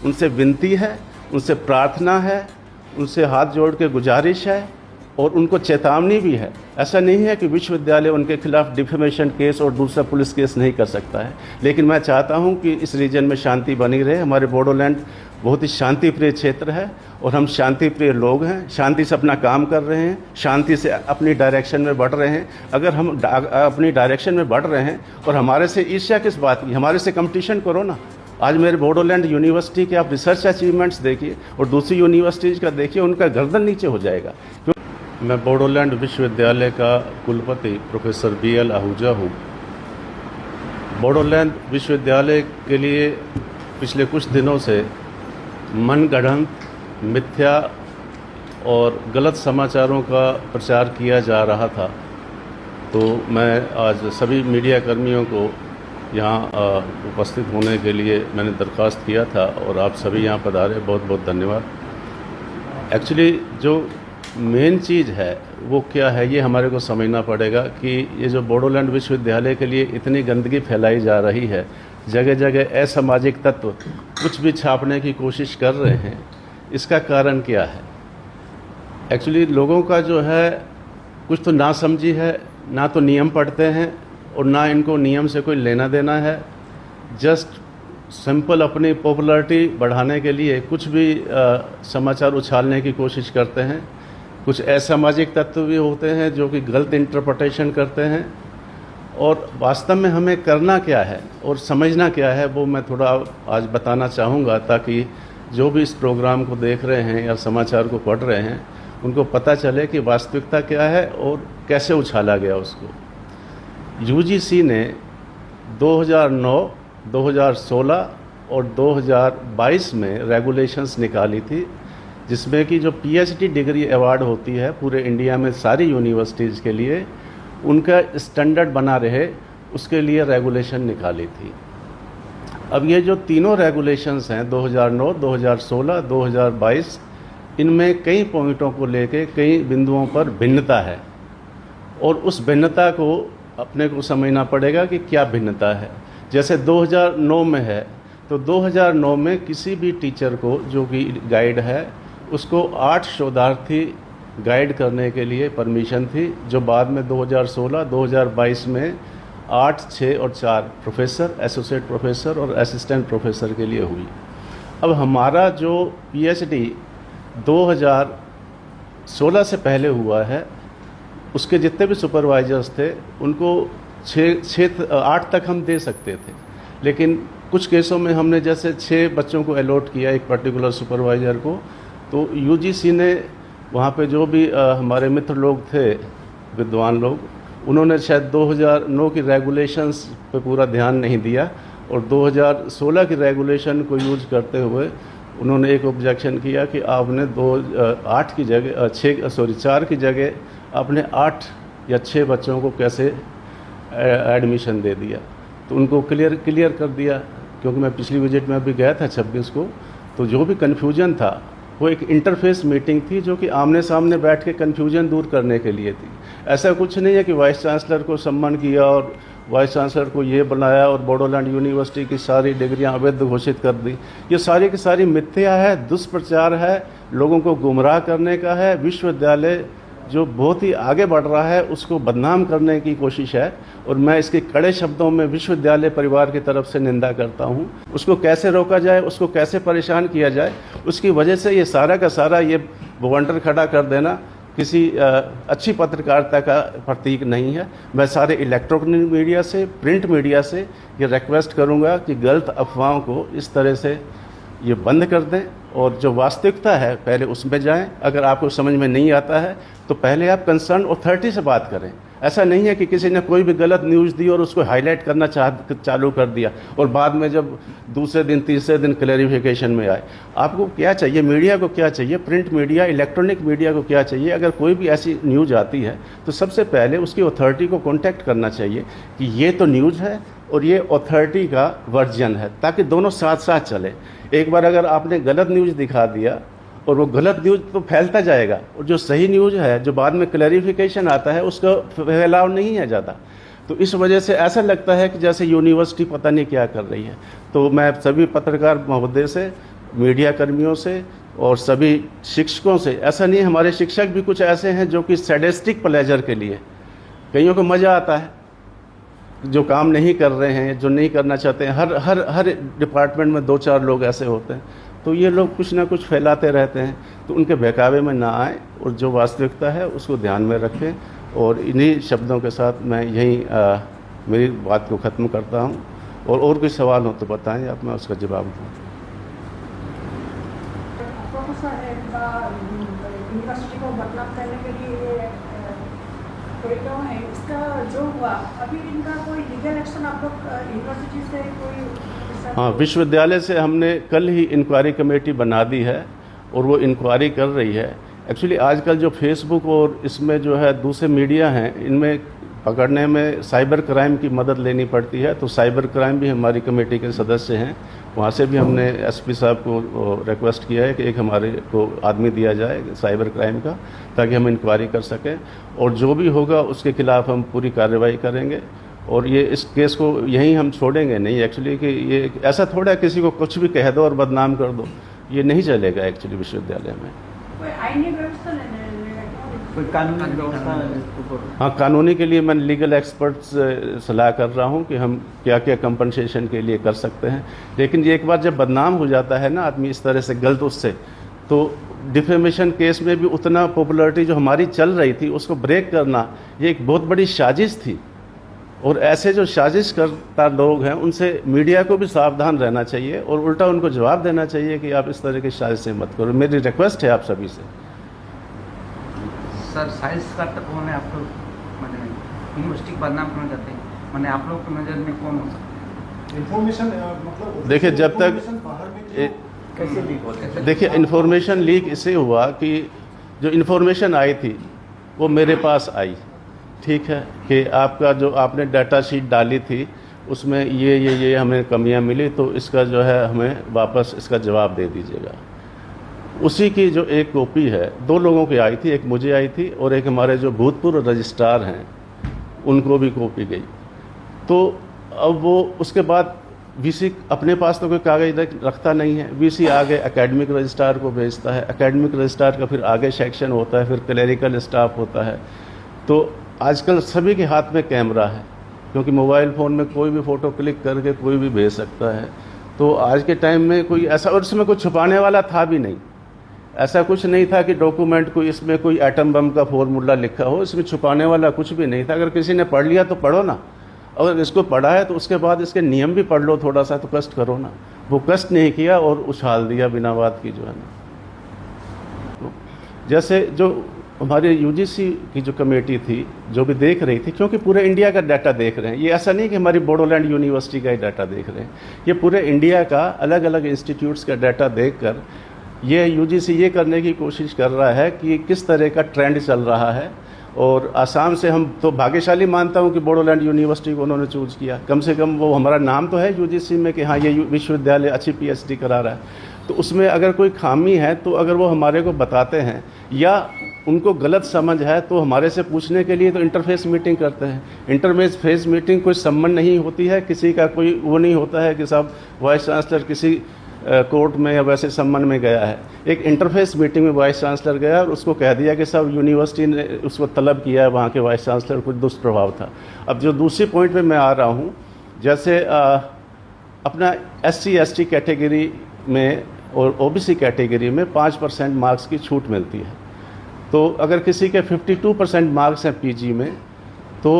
उनसे विनती है, उनसे प्रार्थना है, उनसे हाथ जोड़ के गुजारिश है और उनको चेतावनी भी है। ऐसा नहीं है कि विश्वविद्यालय उनके खिलाफ डिफेमेशन केस और दूसरा पुलिस केस नहीं कर सकता है, लेकिन मैं चाहता हूं कि इस रीजन में शांति बनी रहे। हमारे बोडोलैंड बहुत ही शांति प्रिय क्षेत्र है और हम शांति प्रिय लोग हैं, शांति से अपना काम कर रहे हैं, शांति से अपनी डायरेक्शन में बढ़ रहे हैं। अगर हम अपनी डायरेक्शन में बढ़ रहे हैं और हमारे से ईर्ष्या किस बात की, हमारे से कंपटीशन करो ना। आज मेरे बोडोलैंड यूनिवर्सिटी के आप रिसर्च अचीवमेंट्स देखिए और दूसरी यूनिवर्सिटीज़ का देखिए, उनका गर्दन नीचे हो जाएगा। मैं बोडोलैंड विश्वविद्यालय का कुलपति प्रोफेसर BL आहूजा हूँ। बोडोलैंड विश्वविद्यालय के लिए पिछले कुछ दिनों से मनगढ़ंत, मिथ्या और गलत समाचारों का प्रचार किया जा रहा था, तो मैं आज सभी मीडिया कर्मियों को यहाँ उपस्थित होने के लिए मैंने दरख्वास्त किया था और आप सभी यहाँ पधारे, बहुत बहुत धन्यवाद। एक्चुअली जो मेन चीज़ है वो क्या है, ये हमारे को समझना पड़ेगा कि ये जो बोडोलैंड विश्वविद्यालय के लिए इतनी गंदगी फैलाई जा रही है, जगह जगह असामाजिक तत्व कुछ भी छापने की कोशिश कर रहे हैं, इसका कारण क्या है। एक्चुअली लोगों का जो है कुछ तो नासमझी है, ना तो नियम पढ़ते हैं और ना इनको नियम से कोई लेना देना है। जस्ट सिंपल अपनी पॉपुलैरिटी बढ़ाने के लिए कुछ भी समाचार उछालने की कोशिश करते हैं। कुछ असामाजिक तत्व भी होते हैं जो कि गलत इंटरप्रिटेशन करते हैं, और वास्तव में हमें करना क्या है और समझना क्या है वो मैं थोड़ा आज बताना चाहूँगा, ताकि जो भी इस प्रोग्राम को देख रहे हैं या समाचार को पढ़ रहे हैं उनको पता चले कि वास्तविकता क्या है और कैसे उछाला गया उसको। UGC ने 2009, 2016 और 2022 में रेगुलेशंस निकाली थी, जिसमें कि जो PhD डिग्री अवार्ड होती है पूरे इंडिया में सारी यूनिवर्सिटीज़ के लिए, उनका स्टैंडर्ड बना रहे उसके लिए रेगुलेशन निकाली थी। अब ये जो तीनों रेगुलेशंस हैं 2009, 2016, 2022, इनमें कई पॉइंटों को लेके कई बिंदुओं पर भिन्नता है और उस भिन्नता को अपने को समझना पड़ेगा कि क्या भिन्नता है। जैसे 2009 में है तो 2009 में किसी भी टीचर को जो कि गाइड है उसको 8 शोधार्थी गाइड करने के लिए परमिशन थी, जो बाद में 2016, 2022 में 8, 6 और 4 प्रोफेसर, एसोसिएट प्रोफेसर और असिस्टेंट प्रोफेसर के लिए हुई। अब हमारा जो PhD 2016 से पहले हुआ है, उसके जितने भी सुपरवाइजर्स थे उनको 8 तक हम दे सकते थे, लेकिन कुछ केसों में हमने जैसे 6 बच्चों को अलॉट किया एक पर्टिकुलर सुपरवाइज़र को, तो UGC ने वहाँ पे जो भी हमारे मित्र लोग थे, विद्वान लोग, उन्होंने शायद 2009 की रेगुलेशंस पे पूरा ध्यान नहीं दिया और 2016 की रेगुलेशन को यूज करते हुए उन्होंने एक ऑब्जेक्शन किया कि आपने 4 की जगह आपने 8 या 6 बच्चों को कैसे एडमिशन दे दिया। तो उनको क्लियर कर दिया, क्योंकि मैं पिछली विजिट में भी गया था 26 को, तो जो भी कन्फ्यूजन था वो एक इंटरफेस मीटिंग थी जो कि आमने सामने बैठ के कन्फ्यूजन दूर करने के लिए थी। ऐसा कुछ नहीं है कि वाइस चांसलर को सम्मान किया और वाइस चांसलर को ये बनाया और बोडोलैंड यूनिवर्सिटी की सारी डिग्रियां अवैध घोषित कर दी। ये सारी की सारी मिथ्या है, दुष्प्रचार है, लोगों को गुमराह करने का है। विश्वविद्यालय जो बहुत ही आगे बढ़ रहा है उसको बदनाम करने की कोशिश है और मैं इसके कड़े शब्दों में विश्वविद्यालय परिवार की तरफ से निंदा करता हूं। उसको कैसे रोका जाए, उसको कैसे परेशान किया जाए, उसकी वजह से ये सारा का सारा ये बवंडर खड़ा कर देना किसी अच्छी पत्रकारिता का प्रतीक नहीं है। मैं सारे इलेक्ट्रॉनिक मीडिया से, प्रिंट मीडिया से ये रिक्वेस्ट करूंगा कि गलत अफवाहों को इस तरह से ये बंद कर दें और जो वास्तविकता है पहले उसमें जाएं। अगर आपको समझ में नहीं आता है तो पहले आप कंसर्न अथॉरिटी से बात करें। ऐसा नहीं है कि किसी ने कोई भी गलत न्यूज़ दी और उसको हाईलाइट करना चालू कर दिया और बाद में जब दूसरे दिन तीसरे दिन क्लैरिफिकेशन में आए। आपको क्या चाहिए, मीडिया को क्या चाहिए, प्रिंट मीडिया, इलेक्ट्रॉनिक मीडिया को क्या चाहिए? अगर कोई भी ऐसी न्यूज़ आती है तो सबसे पहले उसकी अथॉरिटी को कॉन्टैक्ट करना चाहिए कि ये तो न्यूज़ है और ये अथॉरिटी का वर्जन है, ताकि दोनों साथ साथ चले। एक बार अगर आपने गलत न्यूज़ दिखा दिया और वो गलत न्यूज़ तो फैलता जाएगा और जो सही न्यूज़ है जो बाद में क्लैरिफिकेशन आता है उसका फैलाव नहीं है ज़्यादा। तो इस वजह से ऐसा लगता है कि जैसे यूनिवर्सिटी पता नहीं क्या कर रही है। तो मैं सभी पत्रकार महोदय से मीडिया कर्मियों से और सभी शिक्षकों से। ऐसा नहीं, हमारे शिक्षक भी कुछ ऐसे हैं जो कि सैडिस्टिक प्लेजर के लिए, कईयों को मज़ा आता है, जो काम नहीं कर रहे हैं, जो नहीं करना चाहते हैं। हर हर हर डिपार्टमेंट में 2-4 लोग ऐसे होते हैं, तो ये लोग कुछ ना कुछ फैलाते रहते हैं, तो उनके बहकावे में ना आए और जो वास्तविकता है उसको ध्यान में रखें। और इन्हीं शब्दों के साथ मैं यहीं मेरी बात को ख़त्म करता हूँ। और कोई सवाल हो तो बताएं आप, मैं उसका जवाब दूँ। यूनिवर्सिटी को बदनाम करने के लिए कार्यक्रम है, इसका जो हुआ अभी, इनका कोई लीगल एक्शन आप लोग यूनिवर्सिटी से कोई? हाँ, विश्वविद्यालय से हमने कल ही इंक्वायरी कमेटी बना दी है और वो इंक्वायरी कर रही है। एक्चुअली आजकल जो फेसबुक और इसमें जो है दूसरे मीडिया हैं, इनमें पकड़ने में साइबर क्राइम की मदद लेनी पड़ती है, तो साइबर क्राइम भी हमारी कमेटी के सदस्य हैं। वहाँ से भी हमने एसपी साहब को रिक्वेस्ट किया है कि एक हमारे को आदमी दिया जाए साइबर क्राइम का, ताकि हम इंक्वायरी कर सकें और जो भी होगा उसके खिलाफ हम पूरी कार्रवाई करेंगे। और ये इस केस को यहीं हम छोड़ेंगे नहीं एक्चुअली, कि ये ऐसा थोड़ा किसी को कुछ भी कह दो और बदनाम कर दो, ये नहीं चलेगा एक्चुअली विश्वविद्यालय में। कोई आईनी व्यवस्था लेगा, कोई कानूनी व्यवस्था? हाँ, कानूनी के लिए मैं लीगल एक्सपर्ट से सलाह कर रहा हूँ कि हम क्या क्या कंपनसेशन के लिए कर सकते हैं। लेकिन ये एक बार जब बदनाम हो जाता है ना आदमी इस तरह से गलत उससे, तो डिफेमेशन केस में भी उतना पॉपुलैरिटी जो हमारी चल रही थी उसको ब्रेक करना ये एक बहुत बड़ी साजिश थी। और ऐसे जो साजिश करता लोग हैं उनसे मीडिया को भी सावधान रहना चाहिए और उल्टा उनको जवाब देना चाहिए कि आप इस तरह की साजिशें मत करो। मेरी रिक्वेस्ट है आप सभी से। सर, साइंस का तक होने आप लोग मैंने यूनिवर्सिटी को बदनाम करना चाहते हैं, मैंने आप लोग की नज़र में कौन हो सकता है? इन्फॉर्मेशन मतलब देखिए, जब तक कैसे लीक होते हैं? देखिए, इन्फॉर्मेशन लीक इससे हुआ कि जो इन्फॉर्मेशन आई थी वो मेरे पास आई, ठीक है, कि आपका जो आपने डाटा शीट डाली थी उसमें ये हमें कमियां मिली, तो इसका जो है हमें वापस इसका जवाब दे दीजिएगा। उसी की जो एक कॉपी है 2 लोगों की आई थी, एक मुझे आई थी और एक हमारे जो भूतपूर्व रजिस्ट्रार हैं उनको भी कॉपी गई। तो अब वो उसके बाद वीसी अपने पास तो कोई कागज रखता नहीं है, वीसी आगे एकेडमिक रजिस्ट्रार को भेजता है, एकेडमिक रजिस्ट्रार का फिर आगे सेक्शन होता है, फिर क्लरिकल स्टाफ होता है। तो आजकल सभी के हाथ में कैमरा है, क्योंकि मोबाइल फ़ोन में कोई भी फ़ोटो क्लिक करके कोई भी भेज सकता है। तो आज के टाइम में कोई ऐसा, और इसमें कोई छुपाने वाला था भी नहीं, ऐसा कुछ नहीं था कि डॉक्यूमेंट को इसमें कोई एटम बम का फॉर्मूला लिखा हो, इसमें छुपाने वाला कुछ भी नहीं था। अगर किसी ने पढ़ लिया तो पढ़ो ना, अगर इसको पढ़ा है तो उसके बाद इसके नियम भी पढ़ लो थोड़ा सा, तो कष्ट करो ना। वो कष्ट नहीं किया और उछाल दिया बिना बात की जो है ना। जैसे जो हमारे यूजीसी की जो कमेटी थी जो भी देख रही थी, क्योंकि पूरे इंडिया का डाटा देख रहे हैं, ये ऐसा नहीं कि हमारी बोडोलैंड यूनिवर्सिटी का ही डाटा देख रहे हैं, ये पूरे इंडिया का अलग अलग इंस्टीट्यूट्स का डाटा देखकर ये यूजीसी ये करने की कोशिश कर रहा है कि किस तरह का ट्रेंड चल रहा है। और आसाम से हम तो भाग्यशाली मानता हूं कि बोडोलैंड यूनिवर्सिटी को उन्होंने चूज किया, कम से कम वो हमारा नाम तो है यूजीसी में कि हाँ ये विश्वविद्यालय अच्छी पीएचडी करा रहा है। तो उसमें अगर कोई खामी है तो अगर वो हमारे को बताते हैं या उनको गलत समझ है तो हमारे से पूछने के लिए तो इंटरफेस मीटिंग करते हैं। इंटरफेस मीटिंग कोई सम्मान नहीं होती है, किसी का कोई वो नहीं होता है कि साहब वाइस चांसलर किसी कोर्ट में या वैसे सम्मान में गया है। एक इंटरफेस मीटिंग में वाइस चांसलर गया और उसको कह दिया कि साहब यूनिवर्सिटी ने उसको तलब किया है, वहाँ के वाइस चांसलर कुछ दुष्प्रभाव था। अब जो दूसरी पॉइंट पे मैं आ रहा हूँ, जैसे अपना SC ST कैटेगरी में और OBC कैटेगरी में 5% मार्क्स की छूट मिलती है। तो अगर किसी के 52% मार्क्स हैं PG में तो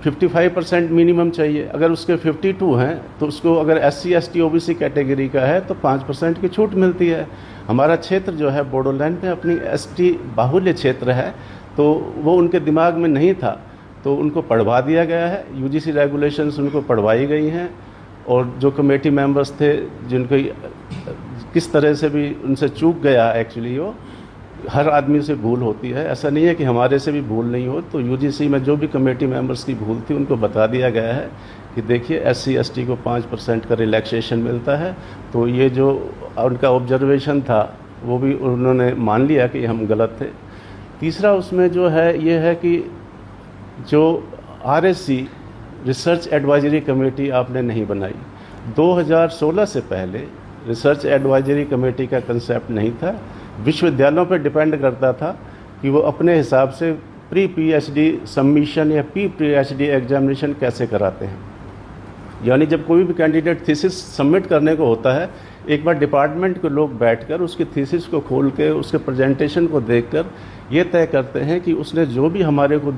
55% मिनिमम चाहिए। अगर उसके 52 हैं तो उसको अगर SC ST OBC कैटेगरी का है तो 5% की छूट मिलती है। हमारा क्षेत्र जो है बोडोलैंड में अपनी ST बाहुल्य क्षेत्र है, तो वो उनके दिमाग में नहीं था, तो उनको पढ़वा दिया गया है। UGC रेगुलेशंस उनको पढ़वाई गई हैं और जो कमेटी मेंबर्स थे जिनको किस तरह से भी उनसे चूक गया एक्चुअली, वो हर आदमी से भूल होती है, ऐसा नहीं है कि हमारे से भी भूल नहीं हो। तो UGC में जो भी कमेटी मेंबर्स की भूल थी उनको बता दिया गया है कि देखिए SC ST को 5% का रिलैक्सेशन मिलता है। तो ये जो उनका ऑब्जर्वेशन था वो भी उन्होंने मान लिया कि हम गलत थे। तीसरा उसमें जो है ये है कि जो RSC रिसर्च एडवाइजरी कमेटी आपने नहीं बनाई। 2016 से पहले रिसर्च एडवाइजरी कमेटी का कंसेप्ट नहीं था। विश्वविद्यालयों पर डिपेंड करता था कि वो अपने हिसाब से प्री पीएचडी सबमिशन या प्री पीएचडी एग्जामिनेशन कैसे कराते हैं। यानी जब कोई भी कैंडिडेट थीसिस सबमिट करने को होता है, एक बार डिपार्टमेंट के लोग बैठकर उसकी थीसिस को खोल के उसके प्रेजेंटेशन को देखकर ये तय करते हैं कि उसने जो भी हमारे को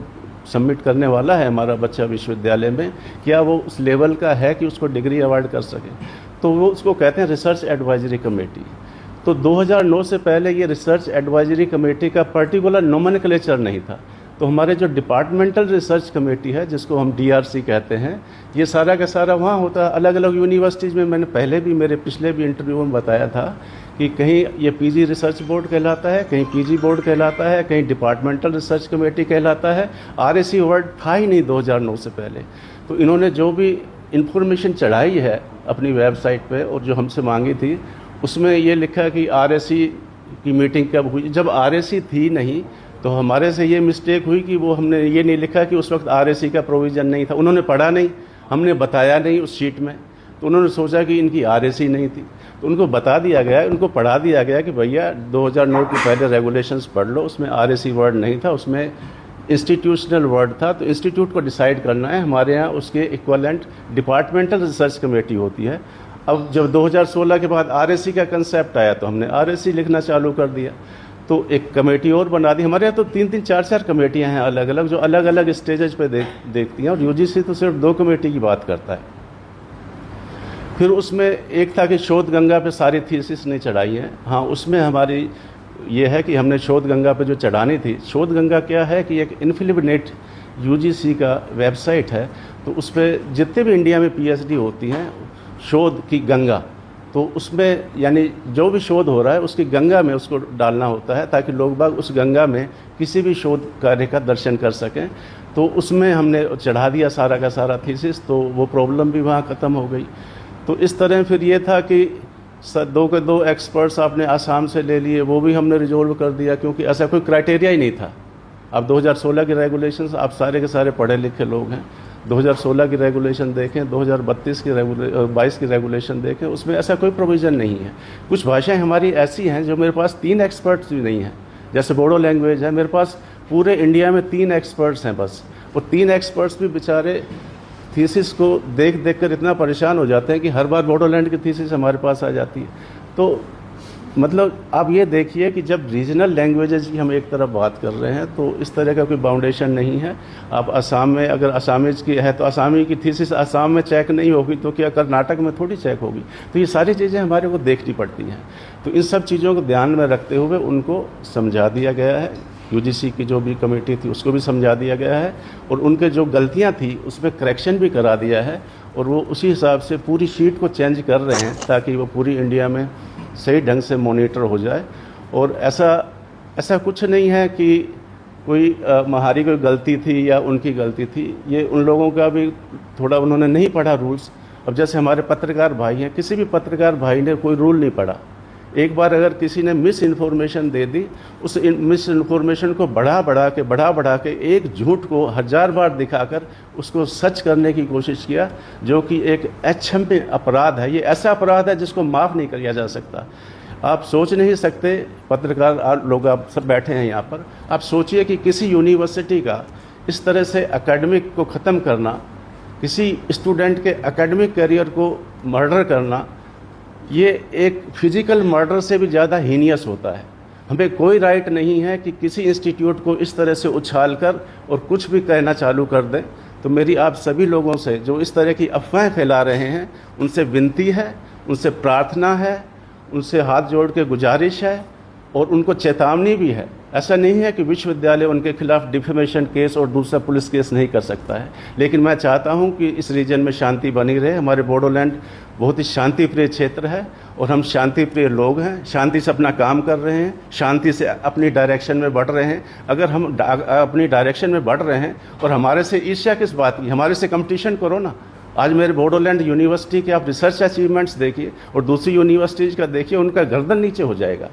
सबमिट करने वाला है हमारा बच्चा विश्वविद्यालय में, क्या वो उस लेवल का है कि उसको डिग्री अवार्ड कर सके। तो वो उसको कहते हैं रिसर्च एडवाइजरी कमेटी। तो 2009 से पहले ये रिसर्च एडवाइजरी कमेटी का पर्टिकुलर नोमेनक्लेचर नहीं था। तो हमारे जो डिपार्टमेंटल रिसर्च कमेटी है, जिसको हम डीआरसी कहते हैं, ये सारा का सारा वहाँ होता है। अलग अलग यूनिवर्सिटीज़ में मैंने पहले भी मेरे पिछले भी इंटरव्यू में बताया था कि कहीं ये पीजी रिसर्च बोर्ड कहलाता है, कहीं पीजी बोर्ड कहलाता है, कहीं डिपार्टमेंटल रिसर्च कमेटी कहलाता है। आरएसी वर्ड था ही नहीं 2009 से पहले। तो इन्होंने जो भी इंफॉर्मेशन चढ़ाई है अपनी वेबसाइट पे और जो हमसे मांगी थी, उसमें ये लिखा कि आरएसी की मीटिंग कब हुई। जब आरएसी थी नहीं तो हमारे से ये मिस्टेक हुई कि वो हमने ये नहीं लिखा कि उस वक्त आरएसी का प्रोविज़न नहीं था। उन्होंने पढ़ा नहीं, हमने बताया नहीं उस शीट में, तो उन्होंने सोचा कि इनकी आरएसी नहीं थी। तो उनको बता दिया गया, उनको पढ़ा दिया गया कि भैया 2009 के पहले रेगुलेशंस पढ़ लो, उसमें आरएसी वर्ड नहीं था, उसमें इंस्टीट्यूशनल वर्ड था। तो इंस्टीट्यूट को डिसाइड करना है, हमारे यहाँ उसके इक्वलेंट डिपार्टमेंटल रिसर्च कमेटी होती है। अब जब 2016 के बाद आरएसी का कंसेप्ट आया तो हमने आरएसी लिखना चालू कर दिया। तो एक कमेटी और बना दी। हमारे यहाँ तो 3-3, 4-4 कमेटियाँ हैं अलग अलग, जो अलग अलग स्टेजेज पे देखती हैं, और यूजीसी तो सिर्फ 2 कमेटी की बात करता है। फिर उसमें एक था कि शोध गंगा पे सारी थीसिस नहीं चढ़ाई है। हाँ, उसमें हमारी ये है कि हमने शोध गंगा पे जो चढ़ानी थी। शोध गंगा क्या है कि एक इन्फिलिबनेट यूजीसी का वेबसाइट है, तो उस पर जितने भी इंडिया में पीएचडी होती हैं शोध की गंगा, तो उसमें यानी जो भी शोध हो रहा है उसकी गंगा में उसको डालना होता है, ताकि लोग बाग उस गंगा में किसी भी शोध कार्य का दर्शन कर सकें। तो उसमें हमने चढ़ा दिया सारा का सारा थीसिस, तो वो प्रॉब्लम भी वहाँ ख़त्म हो गई। तो इस तरह फिर ये था कि 2 के 2 एक्सपर्ट्स आपने आसाम से ले लिए, वो भी हमने रिजोल्व कर दिया, क्योंकि ऐसा कोई क्राइटेरिया ही नहीं था। अब 2016 के रेगुलेशंस, आप सारे के सारे पढ़े लिखे लोग हैं, 2016 की रेगुलेशन देखें, 2022 की 22 की रेगुलेशन देखें, उसमें ऐसा कोई प्रोविज़न नहीं है। कुछ भाषाएं हमारी ऐसी हैं जो मेरे पास 3 एक्सपर्ट्स भी नहीं हैं। जैसे बोडो लैंग्वेज है, मेरे पास पूरे इंडिया में 3 एक्सपर्ट्स हैं बस, और 3 एक्सपर्ट्स भी बेचारे थीसिस को देख देख कर इतना परेशान हो जाते हैं कि हर बार बोडोलैंड की थीसिस हमारे पास आ जाती है। तो मतलब आप ये देखिए कि जब रीजनल लैंग्वेजेस की हम एक तरफ बात कर रहे हैं, तो इस तरह का कोई बाउंडेशन नहीं है। आप असम में अगर असामीज की है तो असामी की थीसिस असम में चेक नहीं होगी तो क्या कर्नाटक में थोड़ी चेक होगी। तो ये सारी चीज़ें हमारे को देखनी पड़ती हैं। तो इन सब चीज़ों को ध्यान में रखते हुए उनको समझा दिया गया है। यूजीसी की जो भी कमेटी थी उसको भी समझा दिया गया है, और उनके जो गलतियाँ थी उसमें करेक्शन भी करा दिया है, और वो उसी हिसाब से पूरी शीट को चेंज कर रहे हैं ताकि वो पूरी इंडिया में सही ढंग से मॉनिटर हो जाए। और ऐसा कुछ नहीं है कि कोई हमारी कोई गलती थी या उनकी गलती थी। ये उन लोगों का भी थोड़ा उन्होंने नहीं पढ़ा रूल्स। अब जैसे हमारे पत्रकार भाई हैं, किसी भी पत्रकार भाई ने कोई रूल नहीं पढ़ा। एक बार अगर किसी ने मिस इन्फॉर्मेशन दे दी, उस मिस इन्फॉर्मेशन को बढ़ा के एक झूठ को 1000 बार दिखाकर उसको सच करने की कोशिश किया, जो कि एक अक्षम्य अपराध है। ये ऐसा अपराध है जिसको माफ़ नहीं किया जा सकता। आप सोच नहीं सकते, पत्रकार लोग आप सब बैठे हैं यहाँ पर, आप सोचिए कि किसी यूनिवर्सिटी का इस तरह से एकेडमिक को ख़त्म करना, किसी स्टूडेंट के एकेडमिक करियर को मर्डर करना, ये एक फिजिकल मर्डर से भी ज़्यादा हीनियस होता है। हमें कोई राइट नहीं है कि किसी इंस्टीट्यूट को इस तरह से उछालकर और कुछ भी कहना चालू कर दें। तो मेरी आप सभी लोगों से जो इस तरह की अफवाहें फैला रहे हैं, उनसे विनती है, उनसे प्रार्थना है, उनसे हाथ जोड़ के गुजारिश है, और उनको चेतावनी भी है। ऐसा नहीं है कि विश्वविद्यालय उनके खिलाफ डिफेमेशन केस और दूसरा पुलिस केस नहीं कर सकता है, लेकिन मैं चाहता हूं कि इस रीजन में शांति बनी रहे। हमारे बोडोलैंड बहुत ही शांति प्रिय क्षेत्र है, और हम शांति प्रिय लोग हैं, शांति से अपना काम कर रहे हैं, शांति से अपनी डायरेक्शन में बढ़ रहे हैं। अगर हम अपनी डायरेक्शन में बढ़ रहे हैं और हमारे से ईर्ष्या किस बात की, हमारे से कंपटीशन करो ना। आज मेरे बोडोलैंड यूनिवर्सिटी के आप रिसर्च अचीवमेंट्स देखिए और दूसरी यूनिवर्सिटीज़ का देखिए, उनका गर्दन नीचे हो जाएगा।